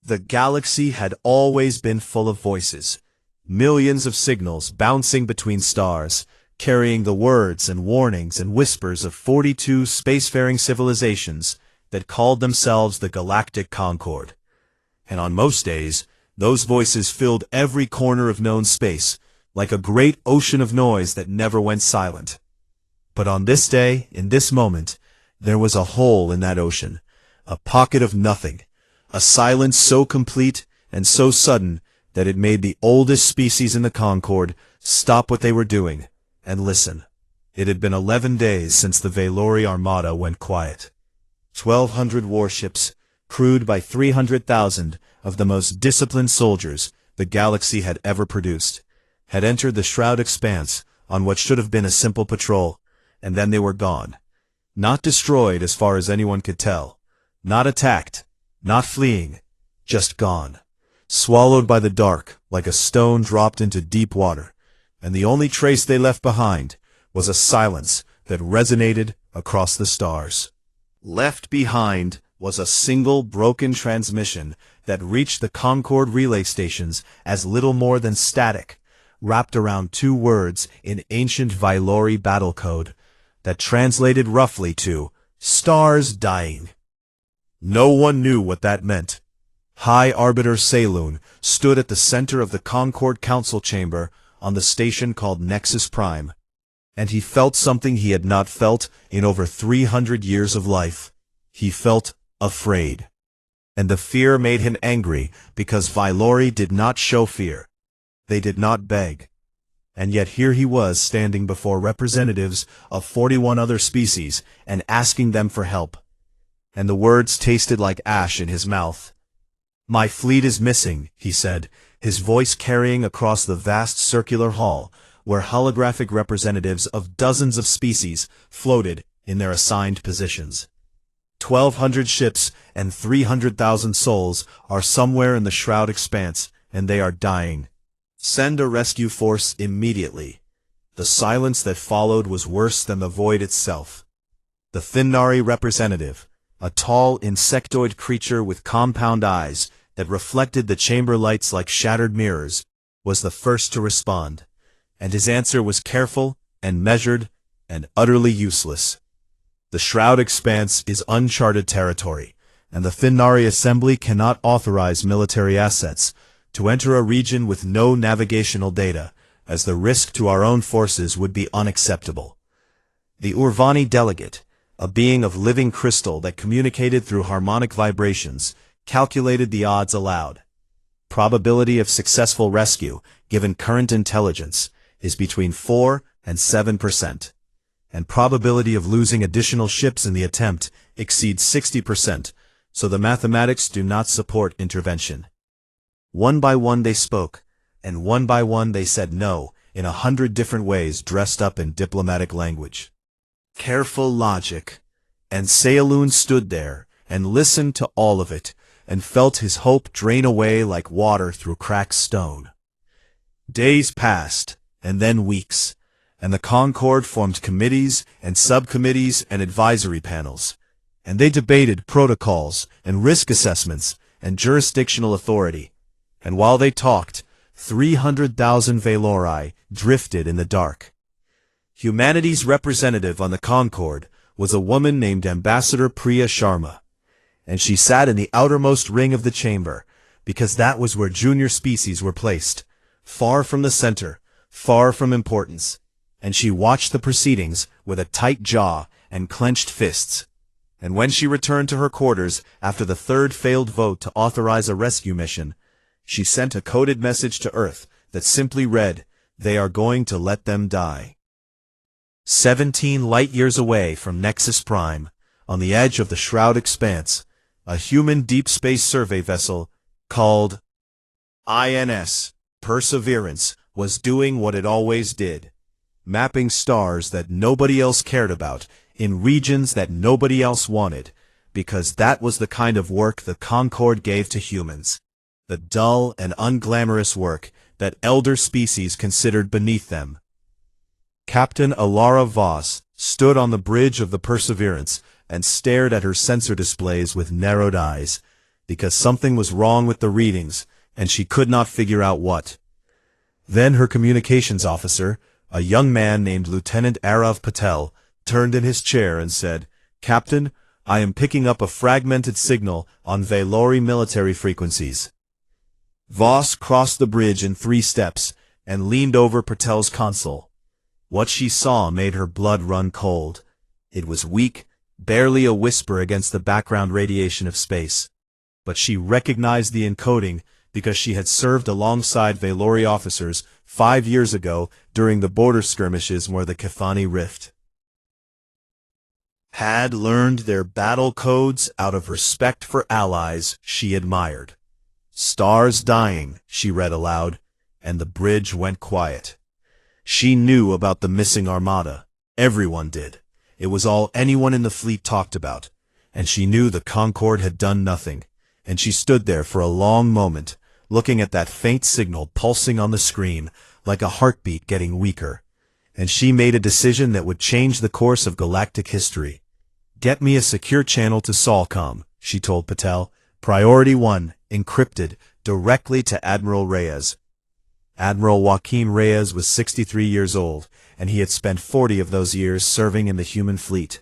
The galaxy had always been full of voices, millions of signals bouncing between stars, carrying the words and warnings and whispers of 42 spacefaring civilizations that called themselves the Galactic Concord. And on most days, those voices filled every corner of known space, like a great ocean of noise that never went silent. But on this day, in this moment, there was a hole in that ocean, a pocket of nothing, a silence so complete and so sudden that it made the oldest species in the Concord stop what they were doing and listen. It had been 11 days since the Valori Armada went quiet. 1,200 warships, crewed by 300,000 of the most disciplined soldiers the galaxy had ever produced, had entered the shroud expanse on what should have been a simple patrol, and then they were gone. Not destroyed as far as anyone could tell, not attacked, not fleeing, just gone, swallowed by the dark like a stone dropped into deep water, and the only trace they left behind was a silence that resonated across the stars. Left behind was a single broken transmission that reached the Concord relay stations as little more than static, wrapped around two words in ancient Valori battle code that translated roughly to "stars dying." No one knew what that meant. High Arbiter Saloon stood at the center of the Concord Council chamber on the station called Nexus Prime, and he felt something he had not felt in over 300 years of life. He felt afraid. And the fear made him angry because Valori did not show fear. They did not beg. And yet here he was standing before representatives of 41 other species and asking them for help. And the words tasted like ash in his mouth. "My fleet is missing," he said, his voice carrying across the vast circular hall where holographic representatives of dozens of species floated in their assigned positions. 1,200 ships and 300,000 souls are somewhere in the shroud expanse, and they are dying. Send a rescue force immediately. The silence that followed was worse than the void itself. The Thinari representative, a tall insectoid creature with compound eyes that reflected the chamber lights like shattered mirrors, was the first to respond, and his answer was careful and measured and utterly useless. The shroud expanse is uncharted territory, and the Thinari Assembly cannot authorize military assets to enter a region with no navigational data, as the risk to our own forces would be unacceptable. The Urvani delegate, a being of living crystal that communicated through harmonic vibrations, calculated the odds aloud. Probability of successful rescue, given current intelligence, is between 4 and 7%, and probability of losing additional ships in the attempt exceeds 60%, so the mathematics do not support intervention. One by one they spoke, and one by one they said no, in 100 different ways dressed up in diplomatic language. Careful logic. And Saloon stood there and listened to all of it, and felt his hope drain away like water through cracked stone. Days passed, and then weeks, and the Concord formed committees and subcommittees and advisory panels, and they debated protocols and risk assessments and jurisdictional authority, and while they talked, 300,000 Valori drifted in the dark. Humanity's representative on the Concord was a woman named Ambassador Priya Sharma, and she sat in the outermost ring of the chamber, because that was where junior species were placed, far from the center, far from importance, and she watched the proceedings with a tight jaw and clenched fists. And when she returned to her quarters after the third failed vote to authorize a rescue mission, she sent a coded message to Earth that simply read, "They are going to let them die." 17 light-years away from Nexus Prime, on the edge of the Shroud Expanse, a human deep space survey vessel called INS Perseverance was doing what it always did, mapping stars that nobody else cared about in regions that nobody else wanted, because that was the kind of work the Concord gave to humans, the dull and unglamorous work that elder species considered beneath them. Captain Alara Voss stood on the bridge of the Perseverance and stared at her sensor displays with narrowed eyes, because something was wrong with the readings, and she could not figure out what. Then her communications officer, a young man named Lieutenant Arav Patel, turned in his chair and said, "Captain, I am picking up a fragmented signal on Valori military frequencies." Voss crossed the bridge in 3 steps and leaned over Patel's console. What she saw made her blood run cold. It was weak, barely a whisper against the background radiation of space. But she recognized the encoding because she had served alongside Valori officers 5 years ago during the border skirmishes near the Kefani Rift. Had learned their battle codes out of respect for allies she admired. "Stars dying," she read aloud, and the bridge went quiet. She knew about the missing Armada. Everyone did. It was all anyone in the fleet talked about, and she knew the Concorde had done nothing, and she stood there for a long moment, looking at that faint signal pulsing on the screen like a heartbeat getting weaker. And she made a decision that would change the course of galactic history. "Get me a secure channel to Solcom," she told Patel. "Priority 1, encrypted, directly to Admiral Reyes." Admiral Joaquin Reyes was 63 years old, and he had spent 40 of those years serving in the human fleet.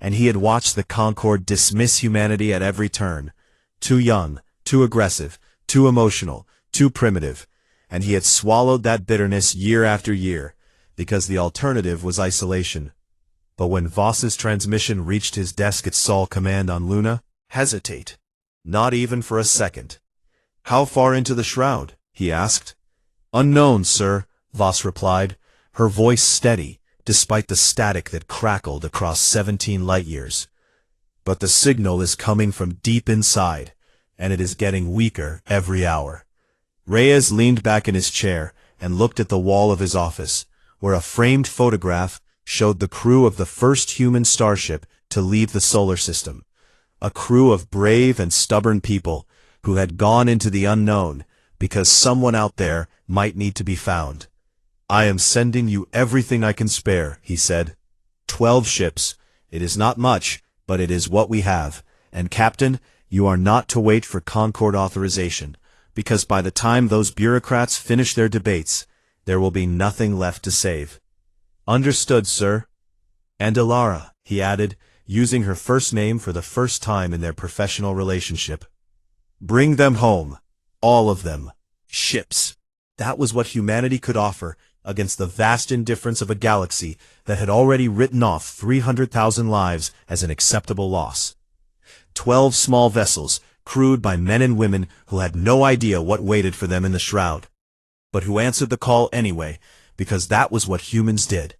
And he had watched the Concorde dismiss humanity at every turn. Too young, too aggressive, too emotional, too primitive. And he had swallowed that bitterness year after year, because the alternative was isolation. But when Voss's transmission reached his desk at Sol Command on Luna, hesitate. Not even for a second. "How far into the shroud?" he asked. "Unknown, sir," Voss replied, her voice steady, despite the static that crackled across 17 light-years. "But the signal is coming from deep inside, and it is getting weaker every hour." Reyes leaned back in his chair and looked at the wall of his office, where a framed photograph showed the crew of the first human starship to leave the solar system. A crew of brave and stubborn people who had gone into the unknown because someone out there might need to be found. "I am sending you everything I can spare," he said. 12 ships. It is not much, but it is what we have. And Captain, you are not to wait for Concorde authorization, because by the time those bureaucrats finish their debates, there will be nothing left to save." "Understood, sir." "And Alara," he added, using her first name for the first time in their professional relationship. "Bring them home. All of them. Ships." That was what humanity could offer against the vast indifference of a galaxy that had already written off 300,000 lives as an acceptable loss. 12 small vessels, crewed by men and women who had no idea what waited for them in the shroud, but who answered the call anyway, because that was what humans did.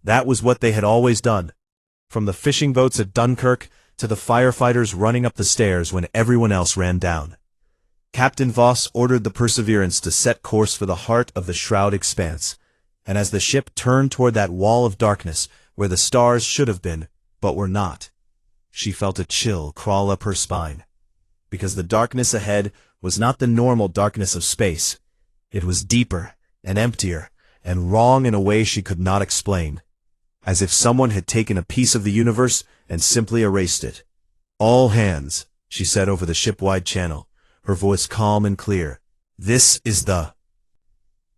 That was what they had always done. From the fishing boats at Dunkirk to the firefighters running up the stairs when everyone else ran down. Captain Voss ordered the Perseverance to set course for the heart of the shroud expanse, and as the ship turned toward that wall of darkness where the stars should have been, but were not, she felt a chill crawl up her spine. Because the darkness ahead was not the normal darkness of space. It was deeper and emptier and wrong in a way she could not explain. As if someone had taken a piece of the universe and simply erased it. "All hands," she said over the ship-wide channel, her voice calm and clear. "This is the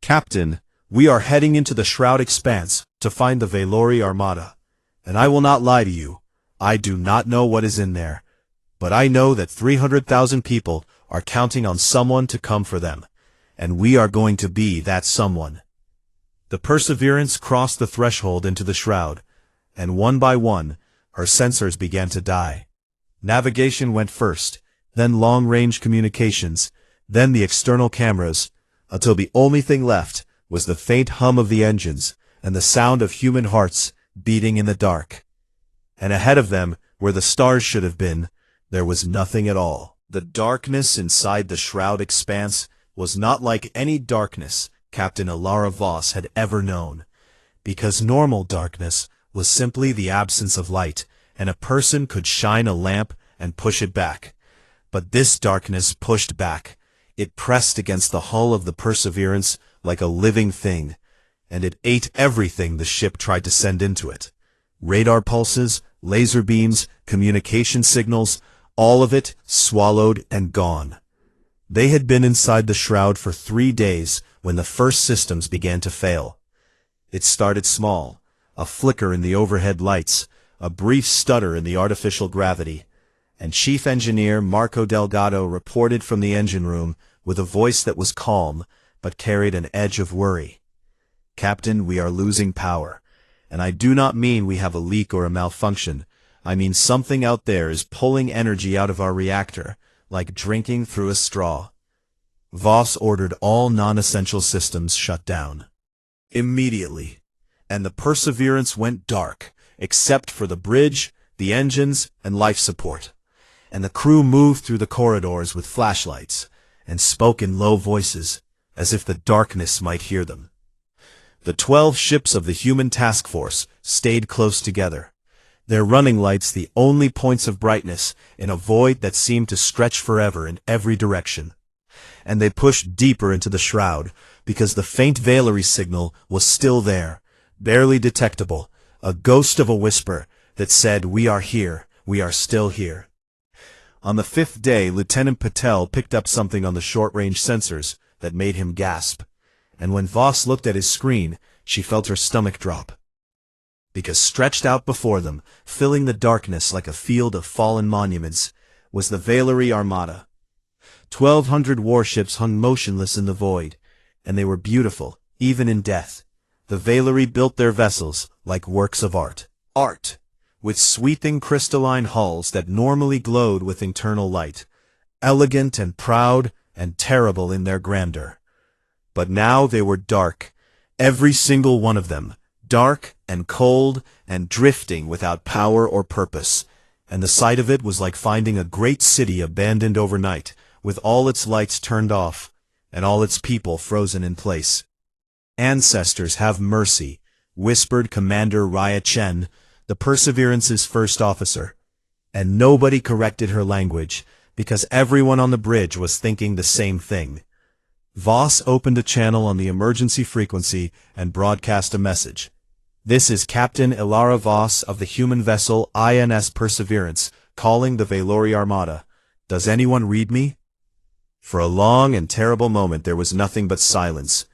Captain. We are heading into the shroud expanse to find the Valori Armada. And I will not lie to you. I do not know what is in there. But I know that 300,000 people are counting on someone to come for them. And we are going to be that someone." The Perseverance crossed the threshold into the shroud, and one by one, her sensors began to die. Navigation went first, then long-range communications, then the external cameras, until the only thing left was the faint hum of the engines and the sound of human hearts beating in the dark. And ahead of them, where the stars should have been, there was nothing at all. The darkness inside the shroud expanse was not like any darkness Captain Alara Voss had ever known, because normal darkness was simply the absence of light, and a person could shine a lamp and push it back. But this darkness pushed back. It pressed against the hull of the Perseverance like a living thing, and it ate everything the ship tried to send into it. Radar pulses, laser beams, communication signals, all of it swallowed and gone. They had been inside the shroud for 3 days when the first systems began to fail. It started small, a flicker in the overhead lights, a brief stutter in the artificial gravity, and Chief Engineer Marco Delgado reported from the engine room with a voice that was calm but carried an edge of worry. "Captain, we are losing power, and I do not mean we have a leak or a malfunction. I mean something out there is pulling energy out of our reactor, like drinking through a straw." Voss ordered all non-essential systems shut down immediately, and the Perseverance went dark, except for the bridge, the engines, and life support. And the crew moved through the corridors with flashlights, and spoke in low voices, as if the darkness might hear them. The 12 ships of the human task force stayed close together, their running lights the only points of brightness in a void that seemed to stretch forever in every direction. And they pushed deeper into the shroud, because the faint Valerie signal was still there, barely detectable, a ghost of a whisper that said, "We are here, we are still here." On the 5th day, Lieutenant Patel picked up something on the short-range sensors that made him gasp, and when Voss looked at his screen, she felt her stomach drop. Because stretched out before them, filling the darkness like a field of fallen monuments, was the Valerie Armada. 1,200 warships hung motionless in the void, and they were beautiful, even in death. The Valerie built their vessels like works of art. With sweeping crystalline hulls that normally glowed with internal light, elegant and proud and terrible in their grandeur. But now they were dark, every single one of them, dark and cold and drifting without power or purpose, and the sight of it was like finding a great city abandoned overnight, with all its lights turned off, and all its people frozen in place. "Ancestors, have mercy," whispered Commander Raya Chen, the Perseverance's first officer, and nobody corrected her language, because everyone on the bridge was thinking the same thing. Voss opened a channel on the emergency frequency and broadcast a message. "This is Captain Ilara Voss of the human vessel INS Perseverance, calling the Valerie Armada. Does anyone read me?" For a long and terrible moment there was nothing but silence,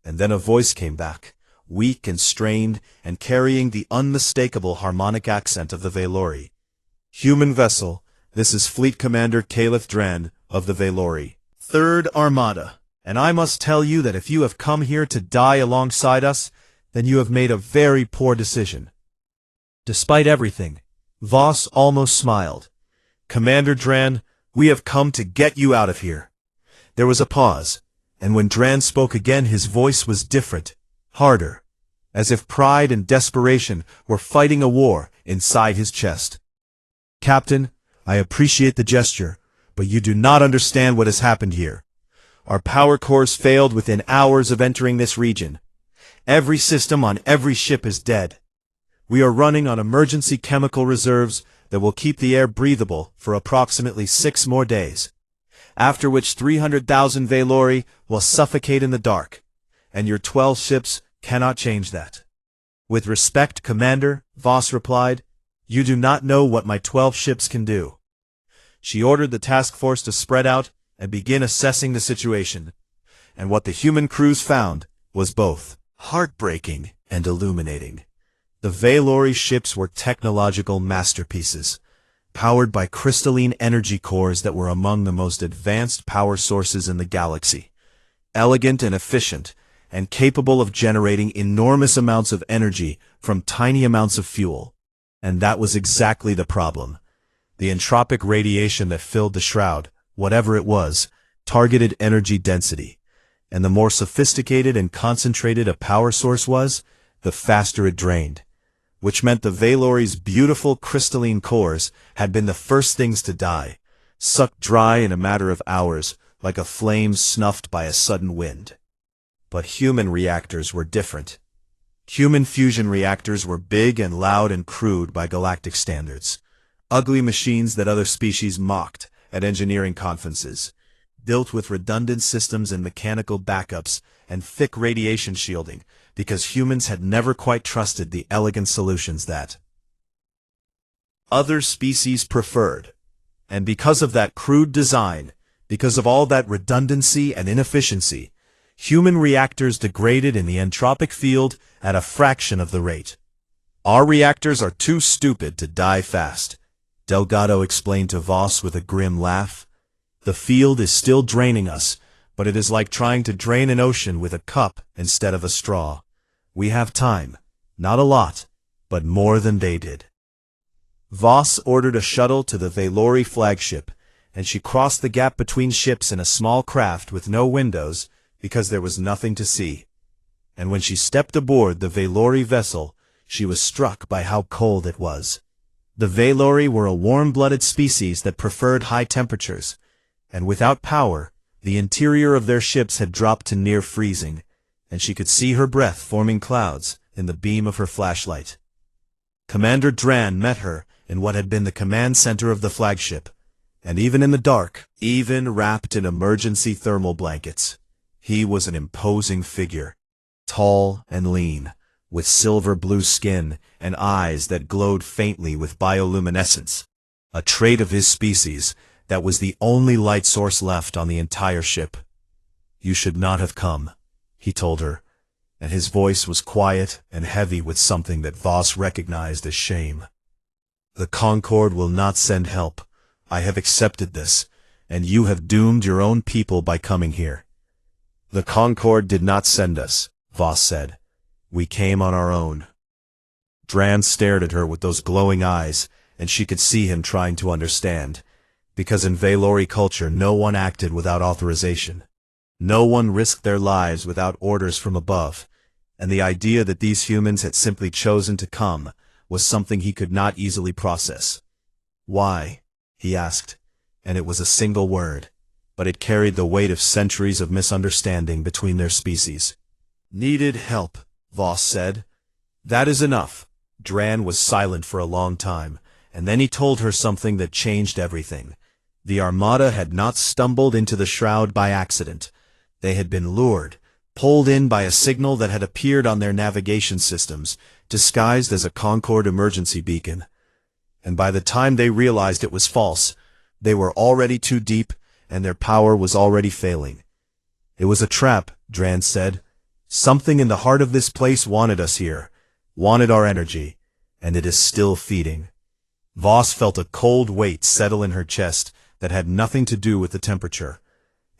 and then a voice came back, weak and strained, and carrying the unmistakable harmonic accent of the Valerie. "Human vessel, this is Fleet Commander Caliph Dran of the Valerie, 3rd Armada, and I must tell you that if you have come here to die alongside us, then you have made a very poor decision." Despite everything, Voss almost smiled. "Commander Dran, we have come to get you out of here." There was a pause, and when Dran spoke again his voice was different, harder, as if pride and desperation were fighting a war inside his chest. "Captain, I appreciate the gesture, but you do not understand what has happened here. Our power cores failed within hours of entering this region. Every system on every ship is dead. We are running on emergency chemical reserves that will keep the air breathable for approximately 6 more days, after which 300,000 Valerie will suffocate in the dark, and your 12 ships cannot change that." "With respect, Commander," Voss replied, "you do not know what my 12 ships can do." She ordered the task force to spread out and begin assessing the situation, and what the human crews found was both heartbreaking and illuminating. The Valerie ships were technological masterpieces, powered by crystalline energy cores that were among the most advanced power sources in the galaxy, elegant and efficient, and capable of generating enormous amounts of energy from tiny amounts of fuel. And that was exactly the problem. The entropic radiation that filled the shroud, whatever it was, targeted energy density, and the more sophisticated and concentrated a power source was, the faster it drained, which meant the Valorie's beautiful crystalline cores had been the first things to die, sucked dry in a matter of hours, like a flame snuffed by a sudden wind. But human reactors were different. Human fusion reactors were big and loud and crude by galactic standards, ugly machines that other species mocked at engineering conferences, built with redundant systems and mechanical backups and thick radiation shielding, because humans had never quite trusted the elegant solutions that other species preferred. And because of that crude design, because of all that redundancy and inefficiency, human reactors degraded in the entropic field at a fraction of the rate. Our reactors are too stupid to die fast, Delgado explained to Voss with a grim laugh. The field is still draining us, but it is like trying to drain an ocean with a cup instead of a straw. We have time, not a lot, but more than they did. Voss ordered a shuttle to the Valori flagship, and she crossed the gap between ships in a small craft with no windows because there was nothing to see. And when she stepped aboard the Valori vessel, she was struck by how cold it was. The Valori were a warm-blooded species that preferred high temperatures, and without power, the interior of their ships had dropped to near freezing, and she could see her breath forming clouds in the beam of her flashlight. Commander Dran met her in what had been the command center of the flagship, and even in the dark, even wrapped in emergency thermal blankets, he was an imposing figure, tall and lean, with silver-blue skin and eyes that glowed faintly with bioluminescence, a trait of his species that was the only light source left on the entire ship. "You should not have come," he told her, and his voice was quiet and heavy with something that Voss recognized as shame. "The Concord will not send help. I have accepted this, and you have doomed your own people by coming here." "The Concord did not send us," Voss said. "We came on our own." Dran stared at her with those glowing eyes, and she could see him trying to understand, because in Valori culture no one acted without authorization. No one risked their lives without orders from above, and the idea that these humans had simply chosen to come was something he could not easily process. "Why?" he asked, and it was a single word, but it carried the weight of centuries of misunderstanding between their species. "Needed help," Voss said. "That is enough." Dran was silent for a long time, and then he told her something that changed everything. The Armada had not stumbled into the shroud by accident. They had been lured, pulled in by a signal that had appeared on their navigation systems, disguised as a Concord emergency beacon. And by the time they realized it was false, they were already too deep, and their power was already failing. "It was a trap," Dran said. "Something in the heart of this place wanted us here, wanted our energy, and it is still feeding." Voss felt a cold weight settle in her chest that had nothing to do with the temperature,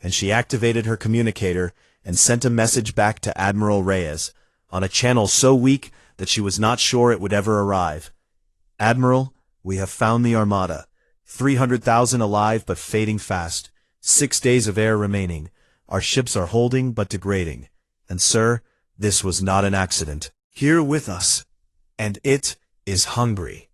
and she activated her communicator and sent a message back to Admiral Reyes, on a channel so weak that she was not sure it would ever arrive. "Admiral, we have found the Armada. 300,000 alive but fading fast. 6 days of air remaining. Our ships are holding but degrading. And sir, this was not an accident. Here with us. And it is hungry."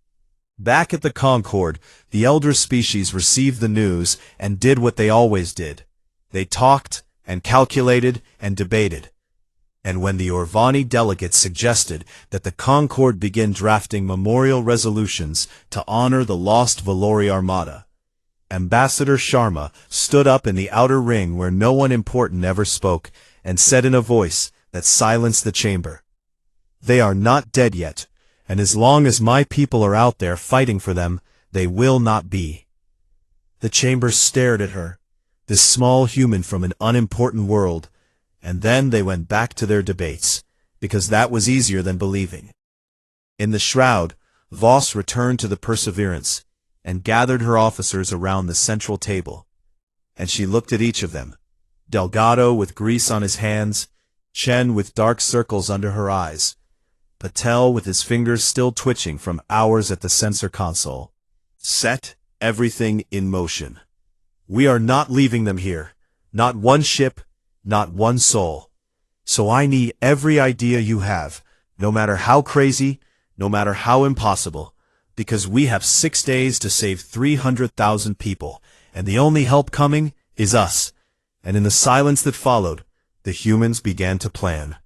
Back at the Concord, the elder species received the news and did what they always did. They talked and calculated and debated. And when the Orvani delegates suggested that the Concord begin drafting memorial resolutions to honor the lost Valori Armada, Ambassador Sharma stood up in the outer ring where no one important ever spoke and said in a voice that silenced the chamber, "They are not dead yet, and as long as my people are out there fighting for them, they will not be." The chamber stared at her, this small human from an unimportant world, and then they went back to their debates, because that was easier than believing. In the shroud, Voss returned to the Perseverance, and gathered her officers around the central table. And she looked at each of them, Delgado with grease on his hands, Chen with dark circles under her eyes, Patel with his fingers still twitching from hours at the sensor console. "Set everything in motion. We are not leaving them here. Not one ship, not one soul. So I need every idea you have, no matter how crazy, no matter how impossible, because we have 6 days to save 300,000 people, and the only help coming is us." And in the silence that followed, the humans began to plan.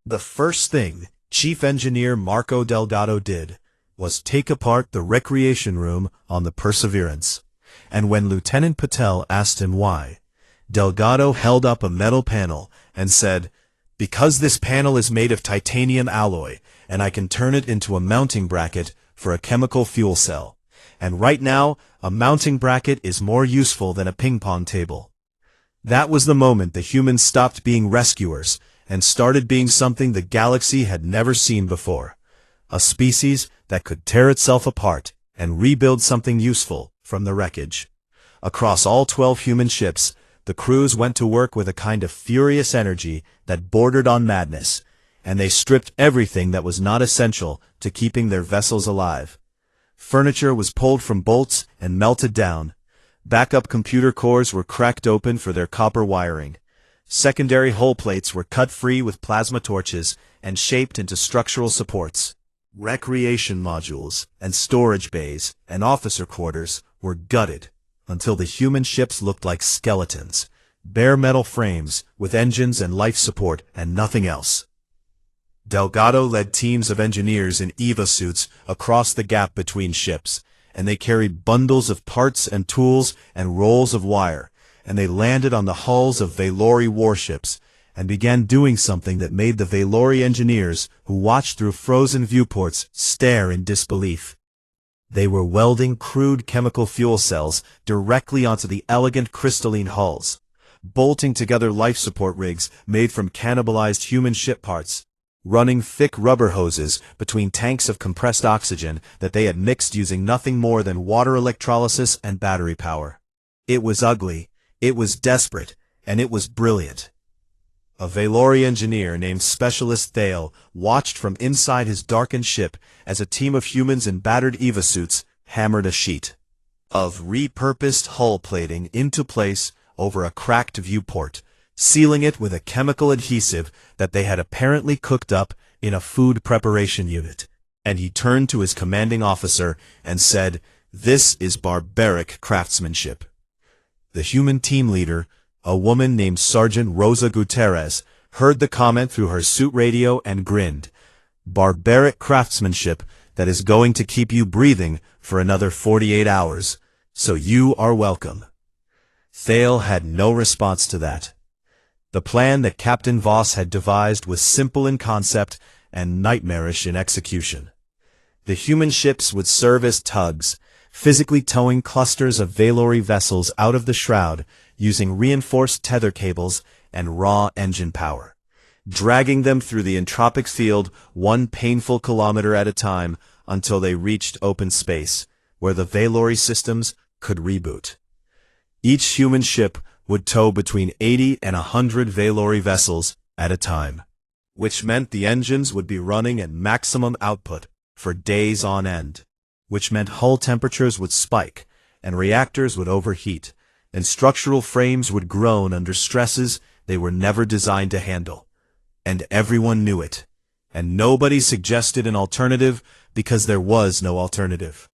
The first thing Chief Engineer Marco Delgado did was take apart the recreation room on the Perseverance, and when Lieutenant Patel asked him why, Delgado held up a metal panel and said, "Because this panel is made of titanium alloy, and I can turn it into a mounting bracket for a chemical fuel cell. and right now, a mounting bracket is more useful than a ping-pong table. That was the moment the humans stopped being rescuers and started being something the galaxy had never seen before. A species that could tear itself apart and rebuild something useful from the wreckage. Across all 12 human ships, the crews went to work with a kind of furious energy that bordered on madness, and they stripped everything that was not essential to keeping their vessels alive. Furniture was pulled from bolts and melted down. Backup computer cores were cracked open for their copper wiring. Secondary hull plates were cut free with plasma torches and shaped into structural supports. Recreation modules and storage bays and officer quarters were gutted until the human ships looked like skeletons, bare metal frames with engines and life support and nothing else. Delgado led teams of engineers in EVA suits across the gap between ships, and they carried bundles of parts and tools and rolls of wire, and they landed on the hulls of Valori warships and began doing something that made the Valori engineers who watched through frozen viewports stare in disbelief. They were welding crude chemical fuel cells directly onto the elegant crystalline hulls, bolting together life support rigs made from cannibalized human ship parts, running thick rubber hoses between tanks of compressed oxygen that they had mixed using nothing more than water electrolysis and battery power. It was ugly, it was desperate, and it was brilliant. A Valori engineer named Specialist Thale watched from inside his darkened ship as a team of humans in battered EVA suits hammered a sheet of repurposed hull plating into place over a cracked viewport, sealing it with a chemical adhesive that they had apparently cooked up in a food preparation unit. And he turned to his commanding officer and said, "This is barbaric craftsmanship." The human team leader, a woman named Sergeant Rosa Gutierrez, heard the comment through her suit radio and grinned. "Barbaric craftsmanship that is going to keep you breathing for another 48 hours, so you are welcome." Thale had no response to that. The plan that Captain Voss had devised was simple in concept and nightmarish in execution. The human ships would serve as tugs, physically towing clusters of Valori vessels out of the shroud using reinforced tether cables and raw engine power, dragging them through the entropic field one painful kilometer at a time until they reached open space, where the Valori systems could reboot. Each human ship would tow between 80 and 100 Valori vessels at a time, which meant the engines would be running at maximum output for days on end, which meant hull temperatures would spike and reactors would overheat, and structural frames would groan under stresses they were never designed to handle. And everyone knew it, and nobody suggested an alternative because there was no alternative.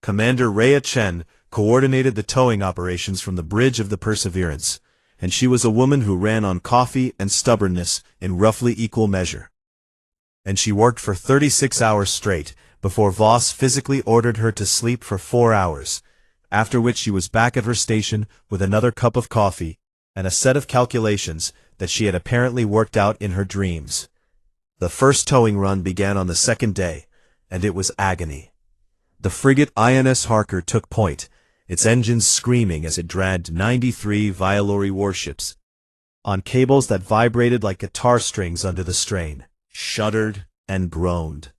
Commander Rhea Chen coordinated the towing operations from the bridge of the Perseverance, and she was a woman who ran on coffee and stubbornness in roughly equal measure. And she worked for 36 hours straight before Voss physically ordered her to sleep for 4 hours, after which she was back at her station with another cup of coffee and a set of calculations that she had apparently worked out in her dreams. The first towing run began on the second day, and it was agony. The frigate INS Harker took point, its engines screaming as it dragged 93 Valori warships on cables that vibrated like guitar strings under the strain, shuddered and groaned.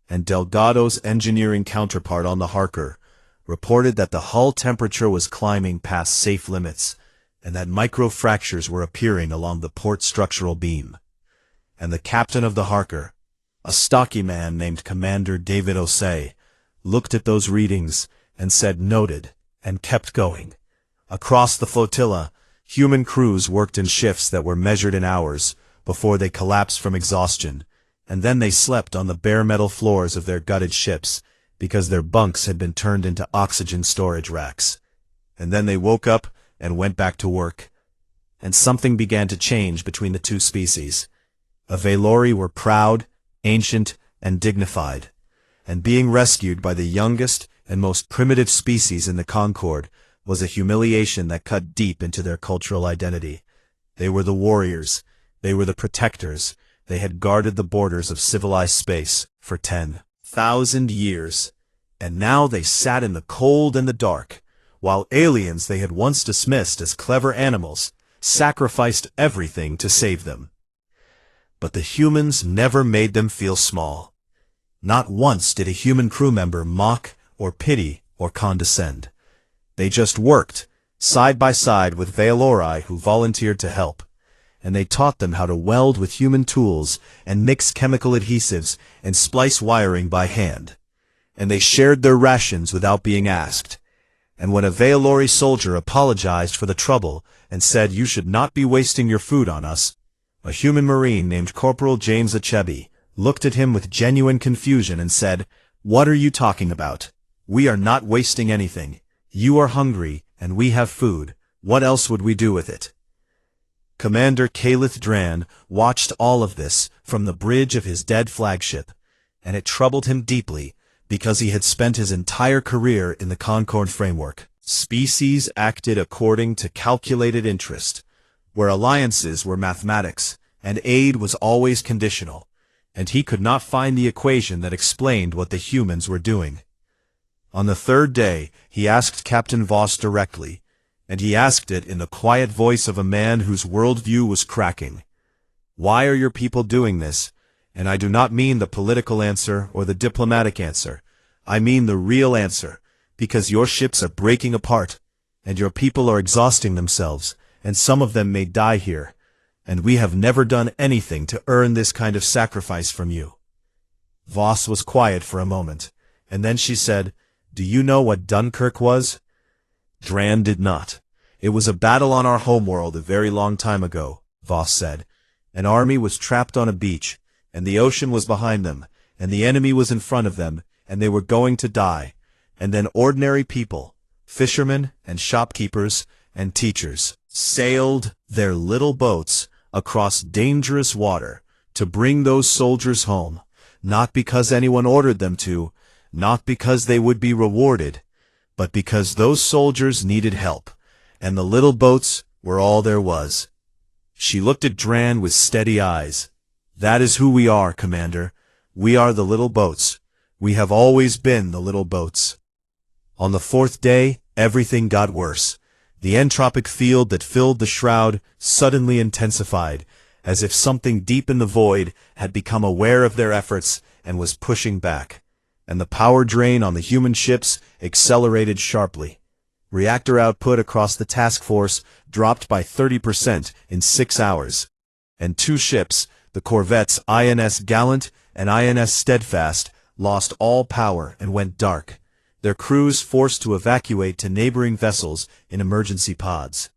And Delgado's engineering counterpart on the Harker reported that the hull temperature was climbing past safe limits, and that micro-fractures were appearing along the port structural beam. And the captain of the Harker, a stocky man named Commander David Osei, looked at those readings and said noted, and kept going. Across the flotilla, human crews worked in shifts that were measured in hours before they collapsed from exhaustion, and then they slept on the bare metal floors of their gutted ships because their bunks had been turned into oxygen storage racks. And then they woke up and went back to work. And something began to change between the two species. The Valori were proud, ancient, and dignified, and being rescued by the youngest and most primitive species in the Concord was a humiliation that cut deep into their cultural identity. They were the warriors, they were the protectors, they had guarded the borders of civilized space for 10,000 years, And now they sat in the cold and the dark, while aliens they had once dismissed as clever animals sacrificed everything to save them. But the humans never made them feel small. Not once did a human crew member mock or pity or condescend. They just worked, side by side with Valori who volunteered to help, and they taught them how to weld with human tools and mix chemical adhesives and splice wiring by hand. And they shared their rations without being asked. And when a Valori soldier apologized for the trouble and said you should not be wasting your food on us, a human marine named Corporal James Achebe looked at him with genuine confusion and said, "What are you talking about? We are not wasting anything. You are hungry, and we have food. What else would we do with it?" Commander Calith Dran watched all of this from the bridge of his dead flagship, and it troubled him deeply because he had spent his entire career in the Concord framework. Species acted according to calculated interest, where alliances were mathematics, and aid was always conditional, and he could not find the equation that explained what the humans were doing. On the third day, he asked Captain Voss directly, and he asked it in the quiet voice of a man whose worldview was cracking. "Why are your people doing this? And I do not mean the political answer or the diplomatic answer. I mean the real answer, because your ships are breaking apart, and your people are exhausting themselves, and some of them may die here, and we have never done anything to earn this kind of sacrifice from you." Voss was quiet for a moment, and then she said, "Do you know what Dunkirk was?" Dran did not. "It was a battle on our homeworld a very long time ago," Voss said. "An army was trapped on a beach, and the ocean was behind them, and the enemy was in front of them, and they were going to die. And then ordinary people, fishermen and shopkeepers and teachers, sailed their little boats across dangerous water to bring those soldiers home, not because anyone ordered them to, not because they would be rewarded, but because those soldiers needed help, and the little boats were all there was." She looked at Dran with steady eyes. "That is who we are, Commander. We are the little boats. We have always been the little boats." On the fourth day, everything got worse. The entropic field that filled the shroud suddenly intensified, as if something deep in the void had become aware of their efforts and was pushing back. And the power drain on the human ships accelerated sharply. Reactor output across the task force dropped by 30% in 6 hours. And 2 ships, the corvettes INS Gallant and INS Steadfast, lost all power and went dark, their crews forced to evacuate to neighboring vessels in emergency pods.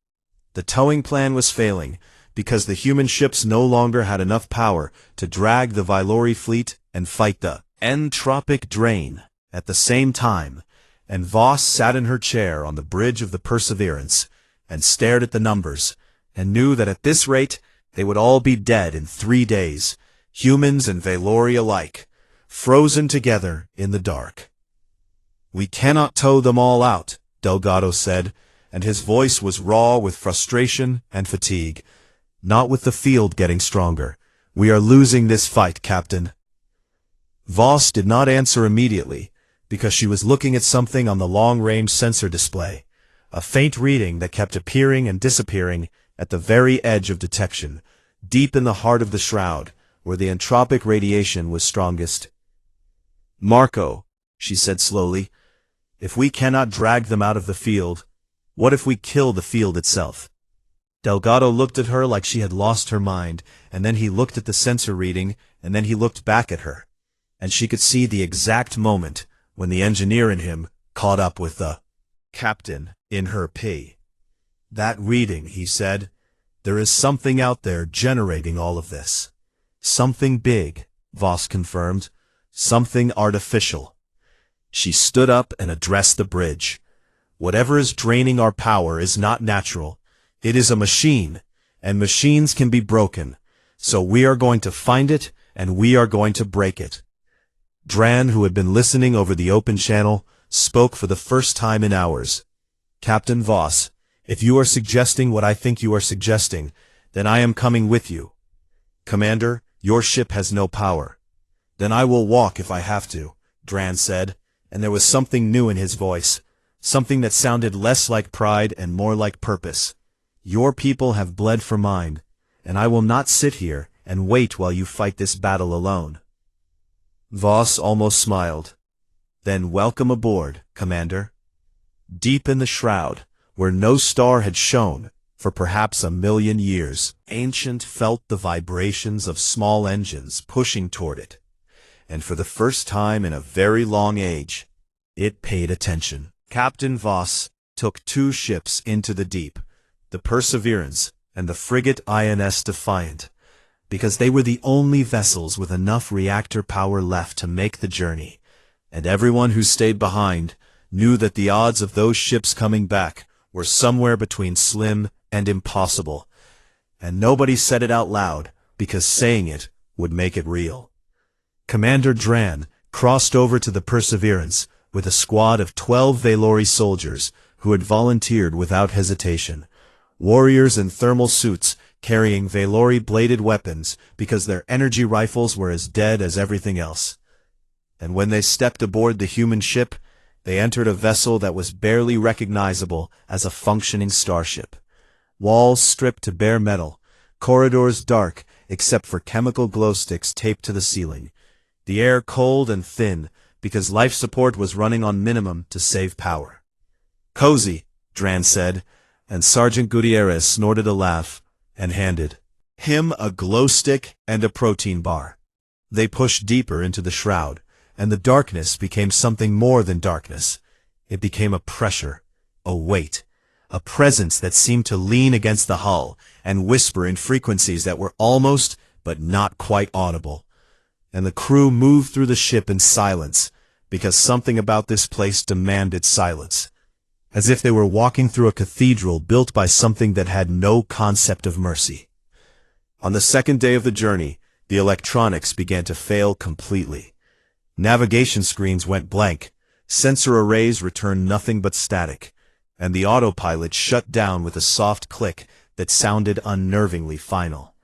The towing plan was failing, because the human ships no longer had enough power to drag the Valori fleet and fight the entropic drain at the same time, and Voss sat in her chair on the bridge of the Perseverance and stared at the numbers, and knew that at this rate they would all be dead in 3 days, humans and Valori alike, frozen together in the dark. "We cannot tow them all out," Delgado said, and his voice was raw with frustration and fatigue. "Not with the field getting stronger. We are losing this fight, Captain." Voss did not answer immediately, because she was looking at something on the long-range sensor display, a faint reading that kept appearing and disappearing at the very edge of detection, deep in the heart of the shroud, where the entropic radiation was strongest. "Marco," she said slowly, "if we cannot drag them out of the field, what if we kill the field itself?" Delgado looked at her like she had lost her mind, and then he looked at the sensor reading, and then he looked back at her, and she could see the exact moment when the engineer in him caught up with the captain in her pee. "That reading," he said. "There is something out there generating all of this." "Something big," Voss confirmed. "Something artificial." She stood up and addressed the bridge. "Whatever is draining our power is not natural. It is a machine, and machines can be broken. So we are going to find it, and we are going to break it." Dran, who had been listening over the open channel, spoke for the first time in hours. "Captain Voss, if you are suggesting what I think you are suggesting, then I am coming with you." "Commander, your ship has no power." "Then I will walk if I have to," Dran said, And there was something new in his voice, something that sounded less like pride and more like purpose. Your people have bled for mine, and I will not sit here and wait while you fight this battle alone. Voss almost smiled. Then welcome aboard, Commander. Deep in the shroud, where no star had shone for perhaps 1,000,000 years, Ancient felt the vibrations of small engines pushing toward it. And for the first time in a very long age, it paid attention. Captain Voss took 2 ships into the deep, the Perseverance and the frigate INS Defiant, because they were the only vessels with enough reactor power left to make the journey, and everyone who stayed behind knew that the odds of those ships coming back were somewhere between slim and impossible, and nobody said it out loud because saying it would make it real. Commander Dran crossed over to the Perseverance with a squad of 12 Valori soldiers who had volunteered without hesitation, warriors in thermal suits carrying Valori-bladed weapons because their energy rifles were as dead as everything else. And when they stepped aboard the human ship, they entered a vessel that was barely recognizable as a functioning starship. Walls stripped to bare metal, corridors dark except for chemical glow sticks taped to the ceiling, the air cold and thin because life support was running on minimum to save power. Cozy, Dran said, and Sergeant Gutierrez snorted a laugh and handed him a glow stick and a protein bar. They pushed deeper into the shroud, and the darkness became something more than darkness. It became a pressure, a weight, a presence that seemed to lean against the hull and whisper in frequencies that were almost but not quite audible. And the crew moved through the ship in silence, because something about this place demanded silence, as if they were walking through a cathedral built by something that had no concept of mercy. On the second day of the journey, the electronics began to fail completely. Navigation screens went blank, sensor arrays returned nothing but static, and the autopilot shut down with a soft click that sounded unnervingly final.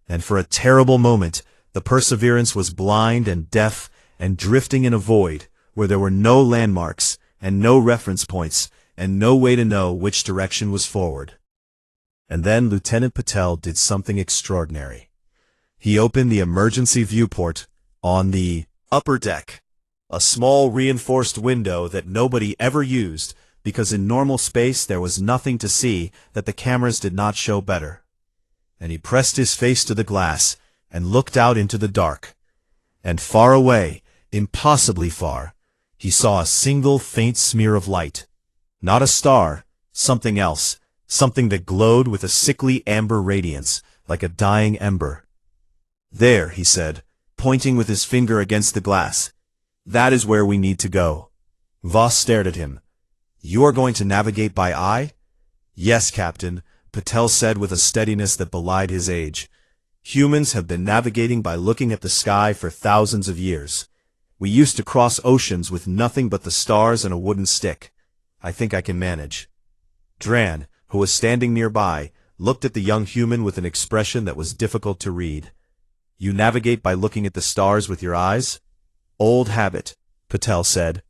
And for a terrible moment, the Perseverance was blind and deaf and drifting in a void where there were no landmarks and no reference points and no way to know which direction was forward. And then Lieutenant Patel did something extraordinary. He opened the emergency viewport on the upper deck, a small reinforced window that nobody ever used because in normal space there was nothing to see that the cameras did not show better. And he pressed his face to the glass and looked out into the dark. And far away, impossibly far, he saw a single faint smear of light. Not a star, something else, something that glowed with a sickly amber radiance, like a dying ember. There, he said, pointing with his finger against the glass. That is where we need to go. Voss stared at him. You are going to navigate by eye? Yes, Captain, Patel said with a steadiness that belied his age. Humans have been navigating by looking at the sky for thousands of years. We used to cross oceans with nothing but the stars and a wooden stick. I think I can manage. Dran, who was standing nearby, looked at the young human with an expression that was difficult to read. You navigate by looking at the stars with your eyes? Old habit, Patel said.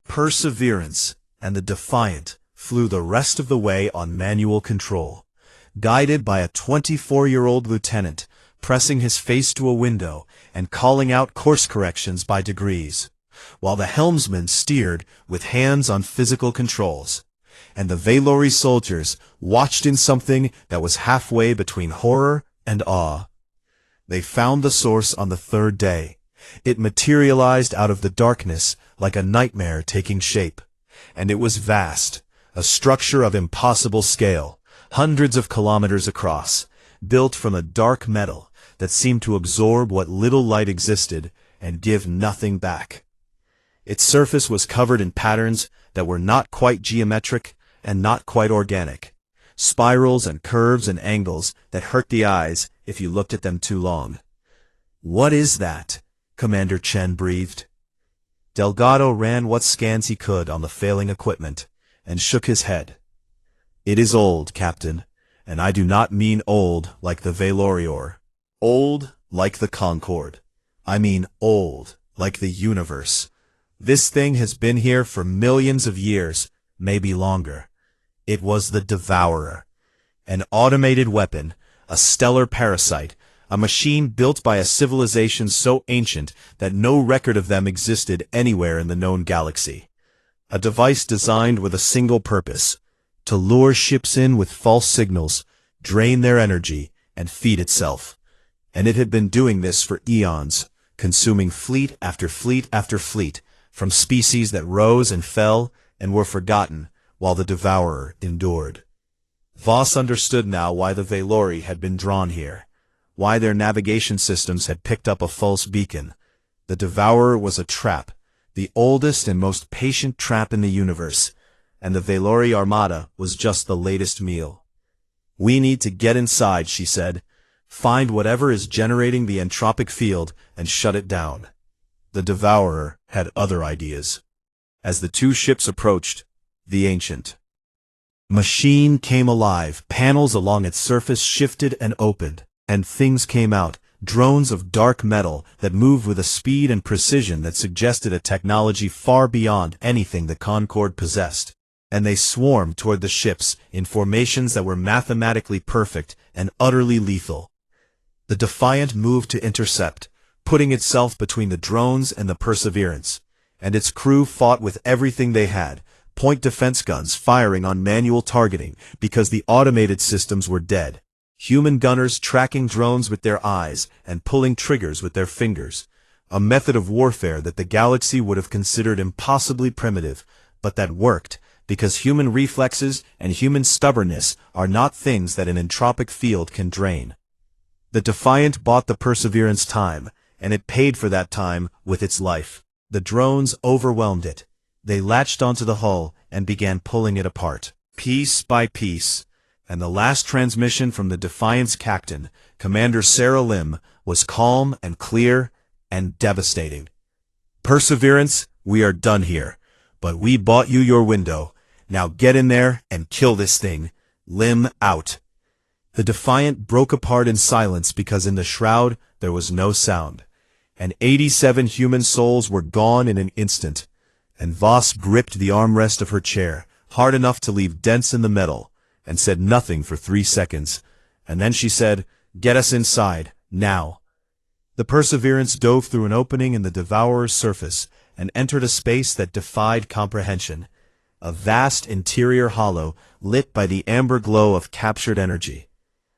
Perseverance and the Defiant flew the rest of the way on manual control, guided by a 24-year-old lieutenant, pressing his face to a window and calling out course corrections by degrees, while the helmsman steered with hands on physical controls, and the Valori soldiers watched in something that was halfway between horror and awe. They found the source on the third day. It materialized out of the darkness like a nightmare taking shape, and it was vast, a structure of impossible scale, hundreds of kilometers across, built from a dark metal that seemed to absorb what little light existed and give nothing back. Its surface was covered in patterns that were not quite geometric and not quite organic, spirals and curves and angles that hurt the eyes if you looked at them too long. What is that? Commander Chen breathed. Delgado ran what scans he could on the failing equipment and shook his head. It is old, Captain, and I do not mean old like the Valorior. Old like the Concorde. I mean old like the universe. This thing has been here for millions of years, maybe longer. It was the Devourer. An automated weapon, a stellar parasite, a machine built by a civilization so ancient that no record of them existed anywhere in the known galaxy. A device designed with a single purpose: to lure ships in with false signals, drain their energy, and feed itself. And it had been doing this for eons, consuming fleet after fleet after fleet, from species that rose and fell and were forgotten, while the Devourer endured. Voss understood now why the Valori had been drawn here, why their navigation systems had picked up a false beacon. The Devourer was a trap, the oldest and most patient trap in the universe, and the Valori Armada was just the latest meal. "We need to get inside," she said. "Find whatever is generating the entropic field and shut it down." The Devourer had other ideas. As the two ships approached, the ancient machine came alive. Panels along its surface shifted and opened, and things came out, drones of dark metal that moved with a speed and precision that suggested a technology far beyond anything the Concorde possessed. And they swarmed toward the ships in formations that were mathematically perfect and utterly lethal. The Defiant moved to intercept, putting itself between the drones and the Perseverance, and its crew fought with everything they had, point defense guns firing on manual targeting because the automated systems were dead, human gunners tracking drones with their eyes and pulling triggers with their fingers, a method of warfare that the galaxy would have considered impossibly primitive, but that worked, because human reflexes and human stubbornness are not things that an entropic field can drain. The Defiant bought the Perseverance time, and it paid for that time with its life. The drones overwhelmed it. They latched onto the hull and began pulling it apart, piece by piece, and the last transmission from the Defiant's captain, Commander Sarah Lim, was calm and clear and devastating. "Perseverance, we are done here, but we bought you your window. Now get in there and kill this thing. Lim out." The Defiant broke apart in silence because in the shroud there was no sound, and 87 human souls were gone in an instant, and Voss gripped the armrest of her chair, hard enough to leave dents in the metal, and said nothing for 3 seconds, and then she said, "Get us inside, now." The Perseverance dove through an opening in the Devourer's surface and entered a space that defied comprehension, a vast interior hollow lit by the amber glow of captured energy.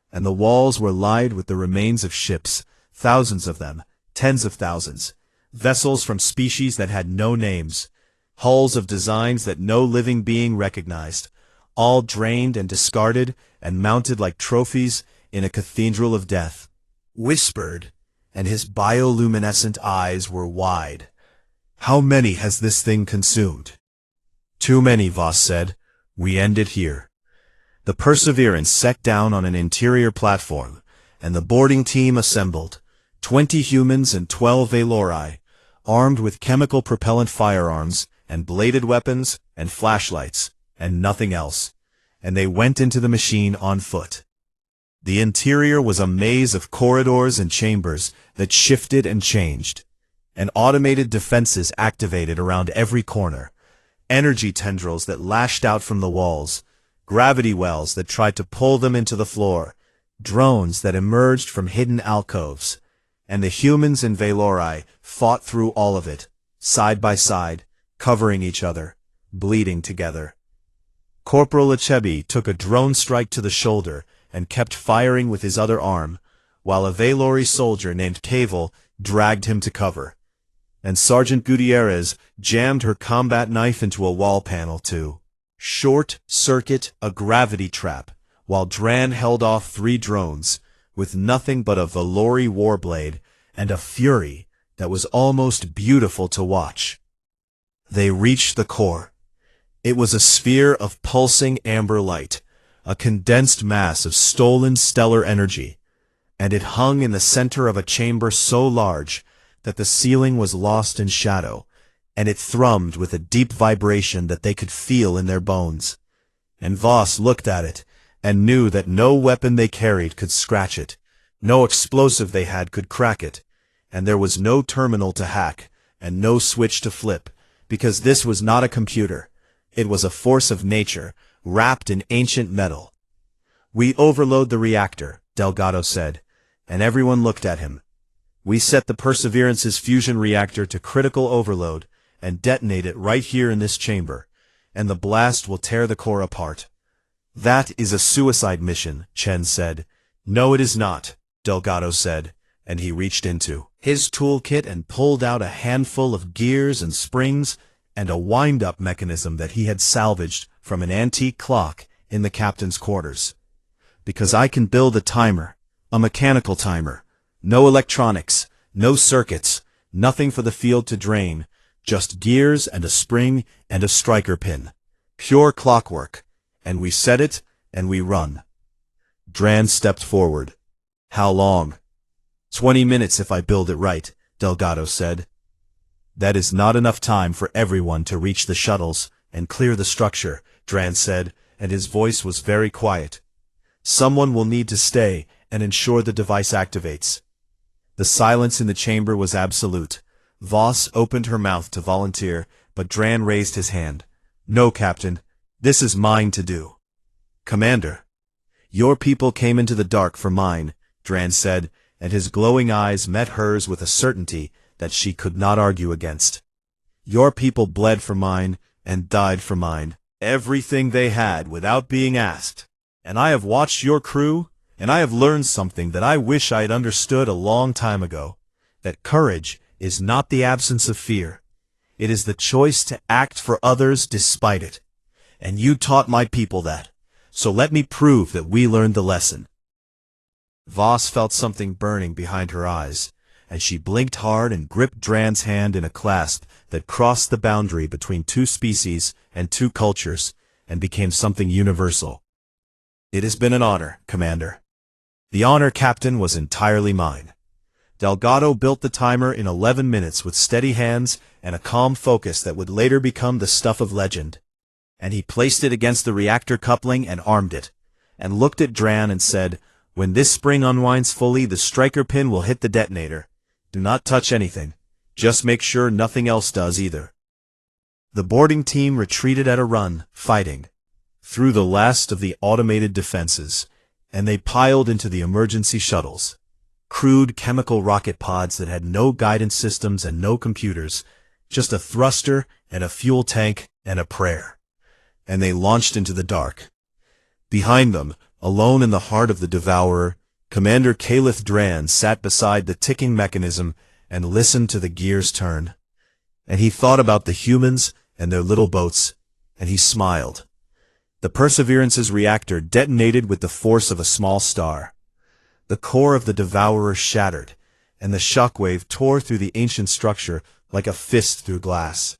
And the walls were lined with the remains of ships, thousands of them, tens of thousands, vessels from species that had no names, hulls of designs that no living being recognized, all drained and discarded and mounted like trophies in a cathedral of death. Whispered, and his bioluminescent eyes were wide. "How many has this thing consumed?" "Too many," Voss said. "We end it here." The Perseverance set down on an interior platform, and the boarding team assembled, 20 humans and 12 Valori, armed with chemical propellant firearms and bladed weapons and flashlights, and nothing else, and they went into the machine on foot. The interior was a maze of corridors and chambers that shifted and changed, and automated defenses activated around every corner, energy tendrils that lashed out from the walls, gravity wells that tried to pull them into the floor, drones that emerged from hidden alcoves, and the humans and Valori fought through all of it, side by side, covering each other, bleeding together. Corporal Achebe took a drone strike to the shoulder and kept firing with his other arm, while a Valori soldier named Cable dragged him to cover. And Sergeant Gutierrez jammed her combat knife into a wall panel to short-circuit a gravity trap, while Dran held off 3 drones, with nothing but a Valori warblade and a fury that was almost beautiful to watch. They reached the core. It was a sphere of pulsing amber light, a condensed mass of stolen stellar energy, and it hung in the center of a chamber so large that the ceiling was lost in shadow, and it thrummed with a deep vibration that they could feel in their bones. And Voss looked at it, and knew that no weapon they carried could scratch it, no explosive they had could crack it, and there was no terminal to hack, and no switch to flip, because this was not a computer. It was a force of nature, wrapped in ancient metal. "We overload the reactor," Delgado said, and everyone looked at him. "We set the Perseverance's fusion reactor to critical overload and detonate it right here in this chamber, and the blast will tear the core apart." "That is a suicide mission," Chen said. "No, it is not," Delgado said, and he reached into his toolkit and pulled out a handful of gears and springs and a wind-up mechanism that he had salvaged from an antique clock in the captain's quarters. "Because I can build a timer, a mechanical timer. No electronics, no circuits, nothing for the field to drain, just gears and a spring and a striker pin. Pure clockwork. And we set it, and we run." Dran stepped forward. "How long?" 20 minutes if I build it right," Delgado said. "That is not enough time for everyone to reach the shuttles and clear the structure," Dran said, and his voice was very quiet. "Someone will need to stay and ensure the device activates." The silence in the chamber was absolute. Voss opened her mouth to volunteer, but Dran raised his hand. "No, Captain. This is mine to do." "Commander." "Your people came into the dark for mine," Dran said, and his glowing eyes met hers with a certainty that she could not argue against. "Your people bled for mine and died for mine. Everything they had without being asked. And I have watched your crew, and I have learned something that I wish I had understood a long time ago. That courage is not the absence of fear. It is the choice to act for others despite it. And you taught my people that. So let me prove that we learned the lesson." Voss felt something burning behind her eyes, and she blinked hard and gripped Dran's hand in a clasp that crossed the boundary between two species and two cultures and became something universal. "It has been an honor, Commander." "The honor, Captain, was entirely mine." Delgado built the timer in 11 minutes with steady hands and a calm focus that would later become the stuff of legend. And he placed it against the reactor coupling and armed it, and looked at Dran and said, "When this spring unwinds fully, the striker pin will hit the detonator. Do not touch anything. Just make sure nothing else does either." The boarding team retreated at a run, fighting through the last of the automated defenses, and they piled into the emergency shuttles. Crude chemical rocket pods that had no guidance systems and no computers, just a thruster and a fuel tank and a prayer. And they launched into the dark. Behind them, alone in the heart of the Devourer, Commander Caliph Dran sat beside the ticking mechanism and listened to the gears turn. And he thought about the humans and their little boats, and he smiled. The Perseverance's reactor detonated with the force of a small star. The core of the Devourer shattered, and the shockwave tore through the ancient structure like a fist through glass.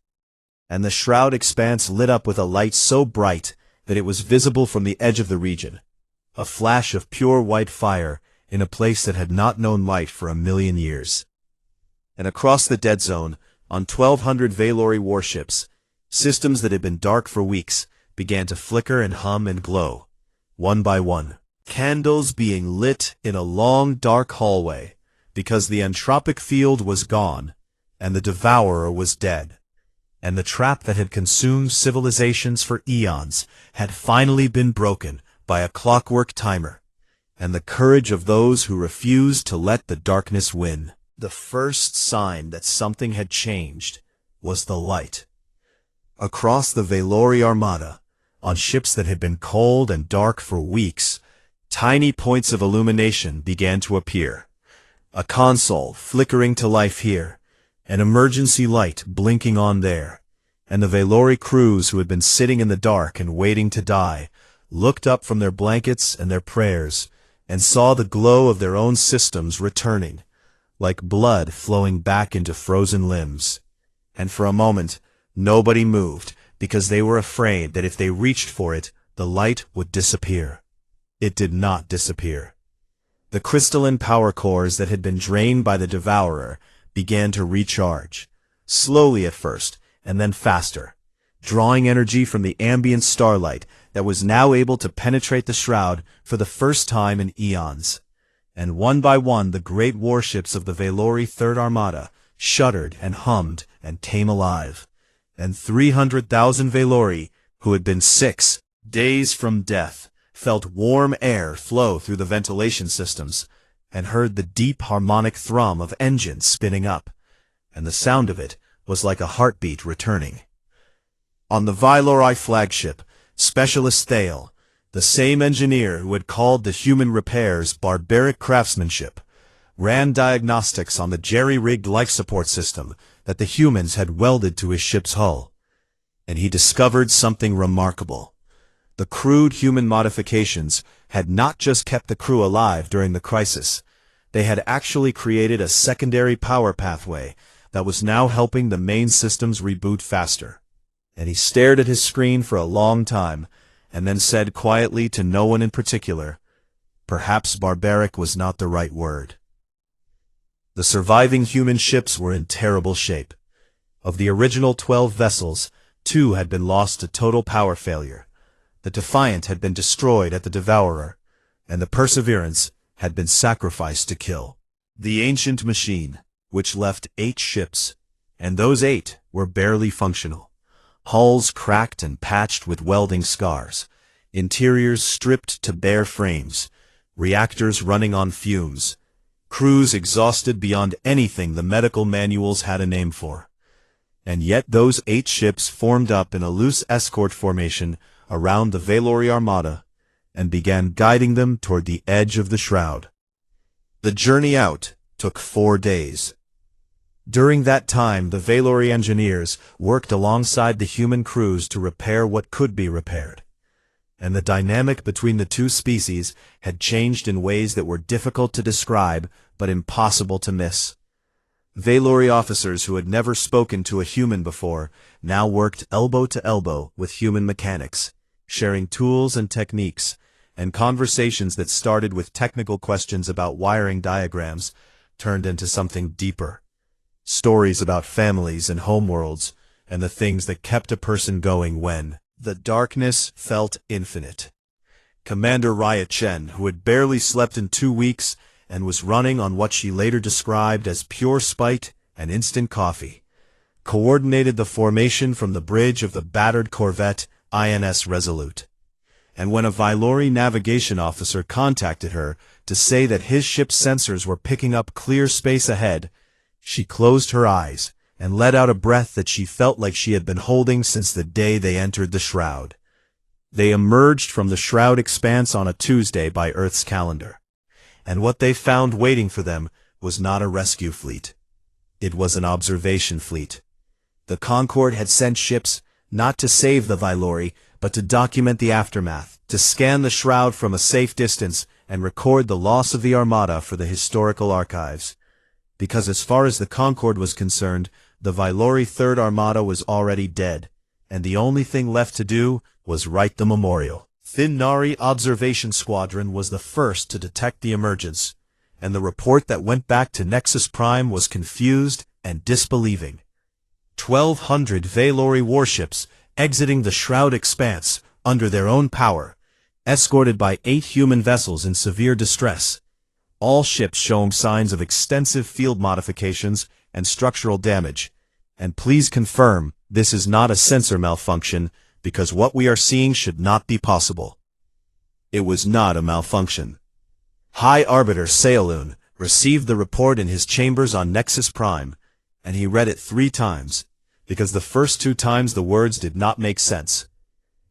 And the shroud expanse lit up with a light so bright that it was visible from the edge of the region. A flash of pure white fire in a place that had not known light for 1,000,000 years. And across the dead zone, on 1,200 Valori warships, systems that had been dark for weeks began to flicker and hum and glow, one by one. Candles being lit in a long dark hallway, because the entropic field was gone, and the Devourer was dead. And the trap that had consumed civilizations for eons had finally been broken by a clockwork timer, and the courage of those who refused to let the darkness win. The first sign that something had changed was the light. Across the Valori Armada, on ships that had been cold and dark for weeks, tiny points of illumination began to appear. A console flickering to life here, an emergency light blinking on there, and the Valori crews who had been sitting in the dark and waiting to die looked up from their blankets and their prayers and saw the glow of their own systems returning, like blood flowing back into frozen limbs. And for a moment, nobody moved because they were afraid that if they reached for it, the light would disappear. It did not disappear. The crystalline power cores that had been drained by the Devourer began to recharge, slowly at first, and then faster, drawing energy from the ambient starlight that was now able to penetrate the shroud for the first time in eons. And one by one the great warships of the Valori Third Armada shuddered and hummed and came alive, and 300,000 Valori, who had been 6 days from death, felt warm air flow through the ventilation systems, and heard the deep harmonic thrum of engines spinning up, and the sound of it was like a heartbeat returning. On the Valori flagship, Specialist Thale, the same engineer who had called the human repairs barbaric craftsmanship, ran diagnostics on the jerry-rigged life support system that the humans had welded to his ship's hull. And he discovered something remarkable. The crude human modifications had not just kept the crew alive during the crisis, they had actually created a secondary power pathway that was now helping the main systems reboot faster. And he stared at his screen for a long time, and then said quietly to no one in particular, perhaps barbaric was not the right word. The surviving human ships were in terrible shape. Of the original 12 vessels, 2 had been lost to total power failure. The Defiant had been destroyed at the Devourer, and the Perseverance had been sacrificed to kill. The Ancient Machine, which left 8 ships, and those 8 were barely functional. Hulls cracked and patched with welding scars, interiors stripped to bare frames, reactors running on fumes, crews exhausted beyond anything the medical manuals had a name for. And yet those 8 ships formed up in a loose escort formation around the Valori Armada and began guiding them toward the edge of the shroud. The journey out took 4 days. During that time, the Valori engineers worked alongside the human crews to repair what could be repaired. And the dynamic between the two species had changed in ways that were difficult to describe but impossible to miss. Valori officers who had never spoken to a human before now worked elbow to elbow with human mechanics, sharing tools and techniques, and conversations that started with technical questions about wiring diagrams turned into something deeper. Stories about families and homeworlds, and the things that kept a person going when the darkness felt infinite. Commander Riot Chen, who had barely slept in 2 weeks and was running on what she later described as pure spite and instant coffee, coordinated the formation from the bridge of the battered corvette INS Resolute. And when a Valori navigation officer contacted her to say that his ship's sensors were picking up clear space ahead, she closed her eyes and let out a breath that she felt like she had been holding since the day they entered the shroud. They emerged from the shroud expanse on a Tuesday by Earth's calendar, and what they found waiting for them was not a rescue fleet. It was an observation fleet. The Concorde had sent ships not to save the Valori, but to document the aftermath, to scan the shroud from a safe distance and record the loss of the Armada for the historical archives. Because as far as the Concorde was concerned, the Valori Third Armada was already dead, and the only thing left to do was write the memorial. Thinari Observation Squadron was the first to detect the emergence, and the report that went back to Nexus Prime was confused and disbelieving. 1,200 Valori warships exiting the Shroud Expanse under their own power, escorted by 8 human vessels in severe distress, all ships showing signs of extensive field modifications and structural damage. And please confirm this is not a sensor malfunction, because what we are seeing should not be possible. It was not a malfunction. High Arbiter Seolun received the report in his chambers on Nexus Prime, and he read it 3 times, because the first 2 times the words did not make sense.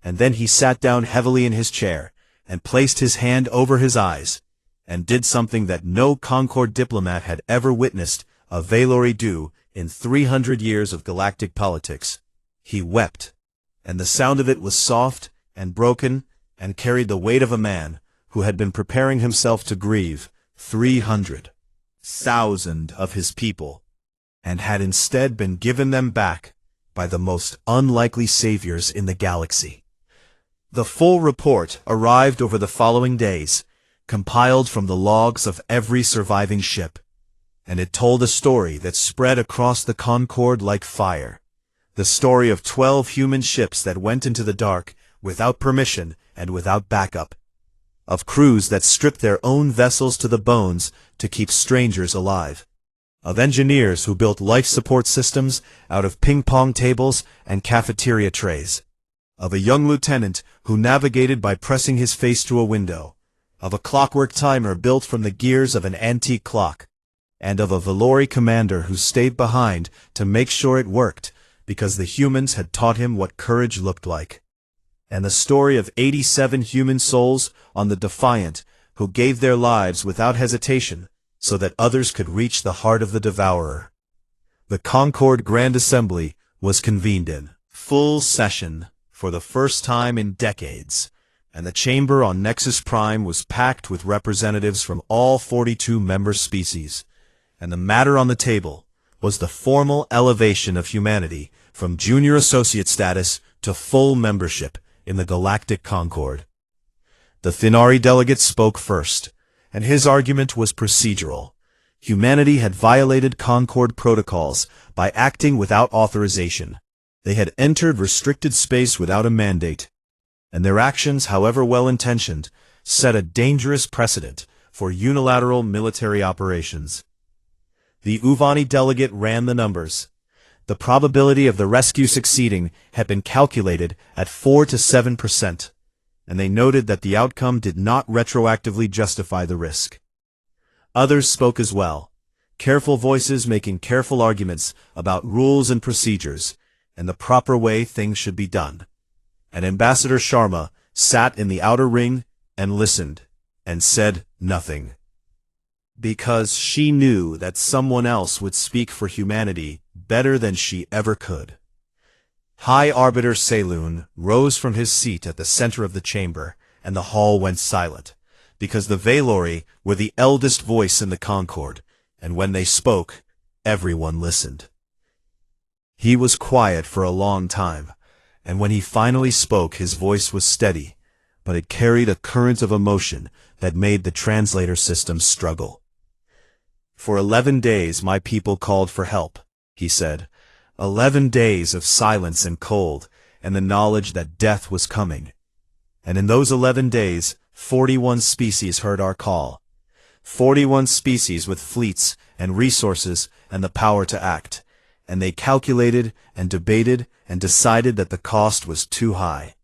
And then he sat down heavily in his chair, and placed his hand over his eyes, and did something that no Concorde diplomat had ever witnessed a Valori do in 300 years of galactic politics. He wept, and the sound of it was soft and broken and carried the weight of a man who had been preparing himself to grieve 300,000 of his people, and had instead been given them back by the most unlikely saviors in the galaxy. The full report arrived over the following days, compiled from the logs of every surviving ship, and it told a story that spread across the Concorde like fire. The story of 12 human ships that went into the dark without permission and without backup. Of crews that stripped their own vessels to the bones to keep strangers alive. of engineers who built life support systems out of ping-pong tables and cafeteria trays, of a young lieutenant who navigated by pressing his face to a window, of a clockwork timer built from the gears of an antique clock, and of a Valori commander who stayed behind to make sure it worked because the humans had taught him what courage looked like. And the story of 87 human souls on the Defiant who gave their lives without hesitation so that others could reach the heart of the Devourer. The Concord Grand Assembly was convened in full session for the first time in decades, and the chamber on Nexus Prime was packed with representatives from all 42 member species, and the matter on the table was the formal elevation of humanity from junior associate status to full membership in the Galactic Concord. The Thinari delegate spoke first, and his argument was procedural. Humanity had violated Concord protocols by acting without authorization. They had entered restricted space without a mandate, and their actions, however well-intentioned, set a dangerous precedent for unilateral military operations. The Uvani delegate ran the numbers. The probability of the rescue succeeding had been calculated at 4 to 7%, and they noted that the outcome did not retroactively justify the risk. Others spoke as well, careful voices making careful arguments about rules and procedures, and the proper way things should be done. And Ambassador Sharma sat in the outer ring and listened, and said nothing. Because she knew that someone else would speak for humanity better than she ever could. High Arbiter Saloon rose from his seat at the center of the chamber, and the hall went silent, because the Valori were the eldest voice in the Concord, and when they spoke, everyone listened. He was quiet for a long time, and when he finally spoke his voice was steady, but it carried a current of emotion that made the translator system struggle. For 11 days my people called for help, he said. 11 days of silence and cold, and the knowledge that death was coming. And in those 11 days, 41 species heard our call. 41 species with fleets and resources and the power to act. And they calculated and debated and decided that the cost was too high.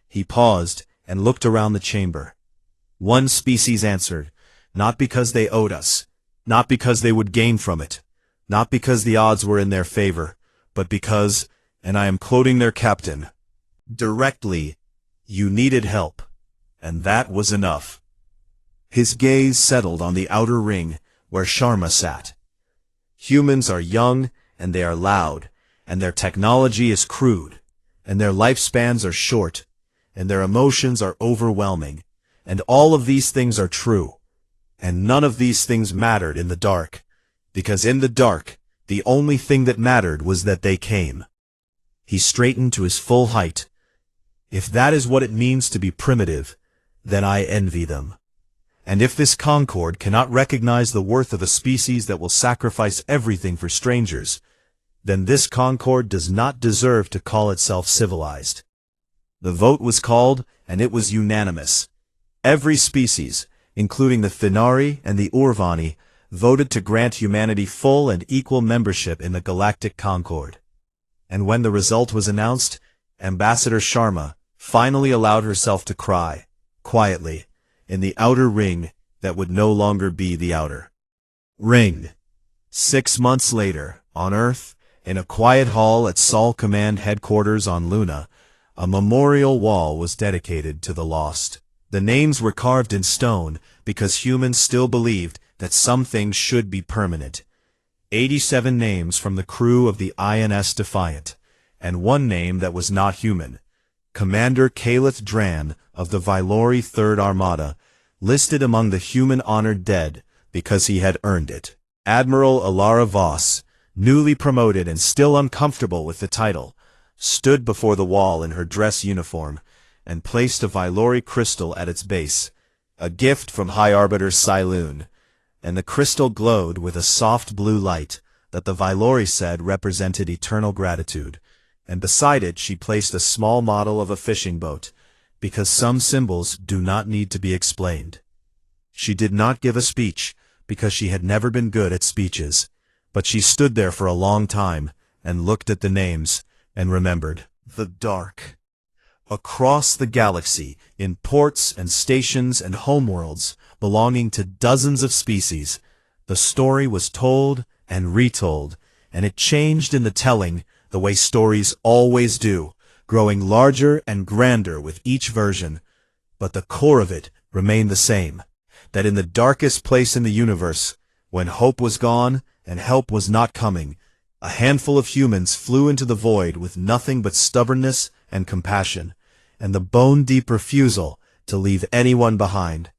He paused and looked around the chamber. One species answered, not because they owed us, not because they would gain from it, not because the odds were in their favor, but because, and I am quoting their captain, directly, you needed help, and that was enough. His gaze settled on the outer ring where Sharma sat. Humans are young, and they are loud, and their technology is crude, and their lifespans are short, and their emotions are overwhelming, and all of these things are true, and none of these things mattered in the dark, because in the dark, the only thing that mattered was that they came. He straightened to his full height. If that is what it means to be primitive, then I envy them. And if this Concord cannot recognize the worth of a species that will sacrifice everything for strangers, then this Concord does not deserve to call itself civilized. The vote was called, and it was unanimous. Every species, including the Thinari and the Urvani, voted to grant humanity full and equal membership in the Galactic Concord. And when the result was announced, Ambassador Sharma finally allowed herself to cry, quietly, in the outer ring that would no longer be the outer ring. 6 months later, on Earth, in a quiet hall at Sol Command Headquarters on Luna, a memorial wall was dedicated to the lost. The names were carved in stone because humans still believed that some things should be permanent. 87 names from the crew of the INS Defiant, and one name that was not human, Commander Kaleth Dran of the Vylori 3rd Armada, listed among the human-honored dead because he had earned it. Admiral Alara Voss, newly promoted and still uncomfortable with the title, stood before the wall in her dress uniform and placed a Vylori crystal at its base, a gift from High Arbiter Siloon, and the crystal glowed with a soft blue light that the Vylori said represented eternal gratitude, and beside it she placed a small model of a fishing boat, because some symbols do not need to be explained. She did not give a speech, because she had never been good at speeches, But she stood there for a long time, and looked at the names, and remembered. The dark. Across the galaxy, in ports and stations and homeworlds, belonging to dozens of species, the story was told and retold, and it changed in the telling, the way stories always do, growing larger and grander with each version. But the core of it remained the same, that in the darkest place in the universe, when hope was gone and help was not coming, a handful of humans flew into the void with nothing but stubbornness and compassion, and the bone-deep refusal to leave anyone behind.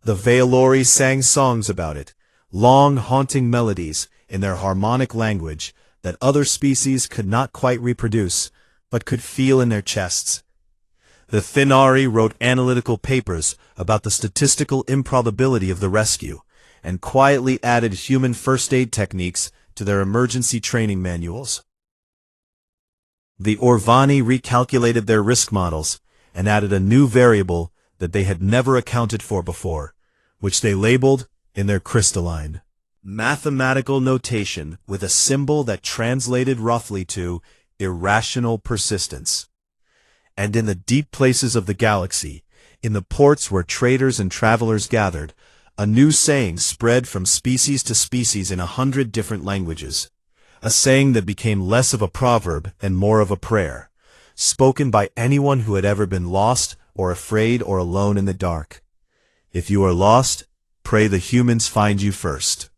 The Veilori sang songs about it, long haunting melodies in their harmonic language that other species could not quite reproduce, but could feel in their chests. The Thinari wrote analytical papers about the statistical improbability of the rescue, and quietly added human first aid techniques to their emergency training manuals. The Orvani recalculated their risk models and added a new variable that they had never accounted for before, which they labeled in their crystalline mathematical notation with a symbol that translated roughly to irrational persistence. And in the deep places of the galaxy, in the ports where traders and travelers gathered, a new saying spread from species to species in 100 different languages, a saying that became less of a proverb and more of a prayer, spoken by anyone who had ever been lost or afraid or alone in the dark. If you are lost, pray the humans find you first.